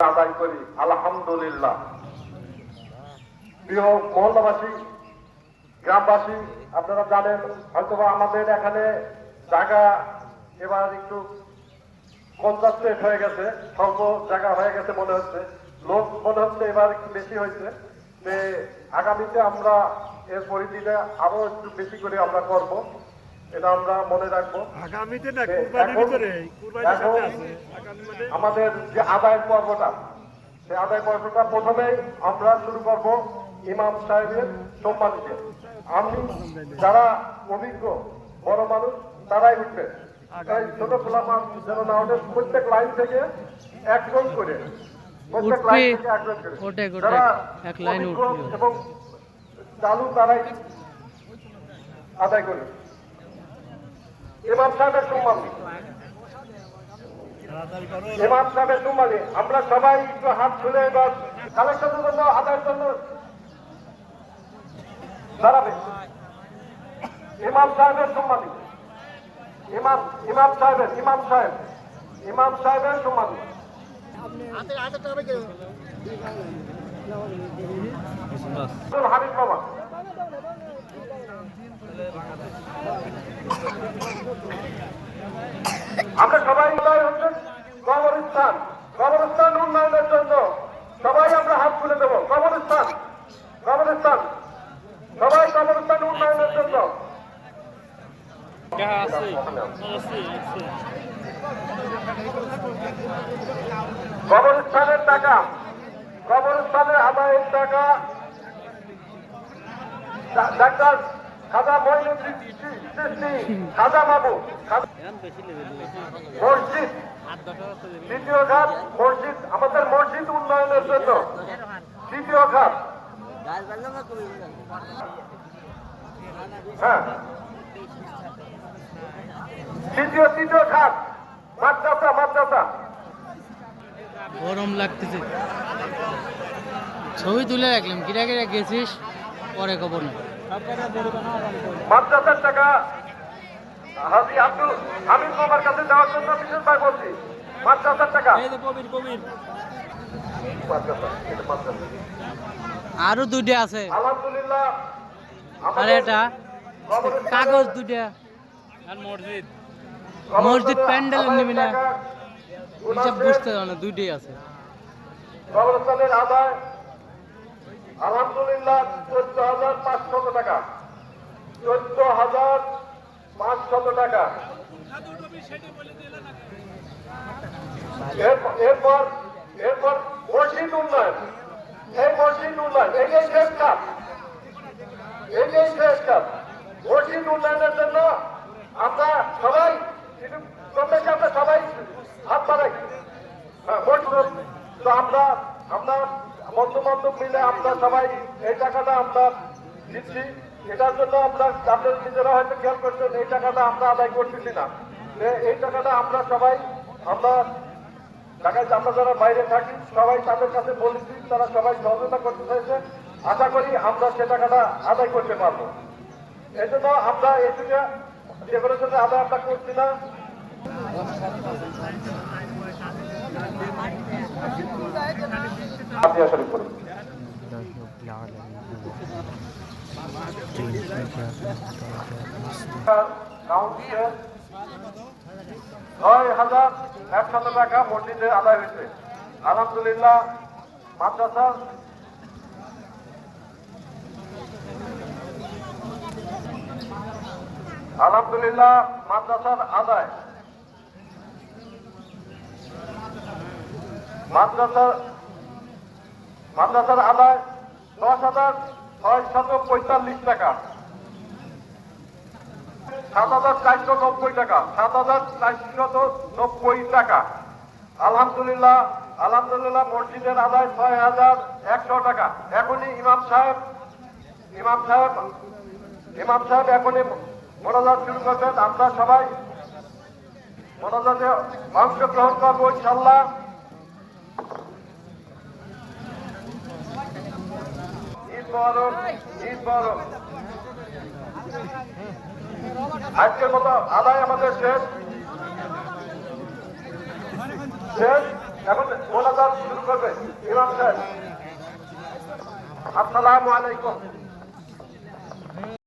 আদায় করি আলহামদুলিল্লাহ। প্রিয় মহল্লাবাসী, গ্রামবাসী, আপনারা জানেন হয়তোবা আমাদের এখানে জায়গা এবার একটু কনজাস্টেড হয়ে গেছে, স্বল্প জায়গা হয়ে গেছে মনে হচ্ছে, লোক মনে হচ্ছে এবার একটু বেশি হয়েছে। যে আগামীতে আমরা এর পরিধিটা আরো একটু বেশি করে আমরা করব, এটা আমরা মনে রাখবো। আগামীতে না কুরবানির ভিতরে আমাদের যে আদায়ের পর্বটা, সেই আদায় পর্বটা প্রথমেই আমরা শুরু করব ইমাম সাহেবের সম্মান দিয়ে। আমি যারা অভিজ্ঞ বড় মানুষ তারাই উঠবে, তাই ছোট গোলাম যেন না ওঠে। প্রত্যেক লাইন থেকে একজন করে, প্রত্যেক লাইন থেকে একজন করে যারা অভিজ্ঞ এবং চালু তারাই আদায় করবে। ইমাম সাহেবের সম্মান, ইমাম সাহেবের সম্মানে আমরা সবাই একটু হাত খুলে এবার কালেকশনের জন্য আদায়ের জন্য দাঁড়াবে। ইমাম সাহেবের সম্মানী, ইমাম সাহেবের সম্মানী। হানিফ বাবা আমরা সবাই হচ্ছেন কবরস্থান উন্নয়নের জন্য সবাই আমরা হাত খুলে দেবো। কবরস্থান সবাই কবরস্থান উন্নয়নের জন্য। কবরস্থানের টাকা, কবরস্থানের আদায়ের টাকা ডাক্তার খাজা মঈনুদ্দিন চিশতি, খাজা বাবু, মসজিদ দ্বিতীয় ঘাট, মসজিদ আমাদের মসজিদ উন্নয়নের জন্য দ্বিতীয় ঘাট। হ্যাঁ, তৃতীয় ঘাট মাদ্রাসা। গরম লাগতেছে, ছবি তুলে রাখলাম। কিরা গেছিস পরে খবর না। মাদ্রাসার টাকা হাজী আব্দুল হামিদ বাবার কাছে দেওয়ার জন্য বিশেষভাবে বলছি। মাদ্রাসার টাকা আরো দুইটা আছে, আলহামদুলিল্লাহ। আর এটা কাগজ দুইটা, মসজিদ প্যান্ডেল নিবি না, হিসাব বুঝতে পারো না, দুইটাই আছে। কবরস্থানের আদায় আলহামদুলিল্লাহ 14,500 টাকা, 14,500 টাকা। এরপর মসজিদ উন্নয়ন, এই মসজিদ উন্নয়ন এটাই শেষ কাজ। মসজিদ উন্নয়নের জন্য আমরা সবাই আমরা সবাই হাত বাড়াই। তো আমরা বন্ধু বান্ধব মিলে আমরা সবাই এই টাকাটা আমরা দিচ্ছি। এটার জন্য আমরা আপনাদের নিজেরা হয়তো খেয়াল করছেন, এই টাকাটা আমরা আদায় করতেছি না। এই টাকাটা আমরা সবাই আমরা যারা বাইরে থাকি সবাই তাদের কাছে বলেছি, তারা সবাই সহযোগিতা করতে চাইছে। আশা করি আমরা সে টাকাটা আদায় করতে পারবো। এই জন্য আমরা এই দুটা ডেকোরেশনের আদায় আমরা করছি না। কাউন্সিলের 6,100 টাকা মসজিদে আদায় হয়েছে। আলহামদুলিল্লাহ। মাদ্রাসা আলহামদুলিল্লাহ মাদ্রাসার আদায়, মাদ্রাসার আদায় 10,645 টাকা, 7,490 টাকা, 7,490 টাকা। আলহামদুলিল্লাহ মসজিদের আদায় 6,100 টাকা। এখনই ইমাম সাহেব এখনই মোনাজাত শুরু করবেন। আমরা সবাই মোনাজাতে অংশগ্রহণ করবো ইনশাল্লাহ। ঈদ মোবারক। আজকের মতো আদায় আমাদের শেষ। এখন মোনাজাত শুরু করবে ইমাম সাহেব। আসসালামু আলাইকুম।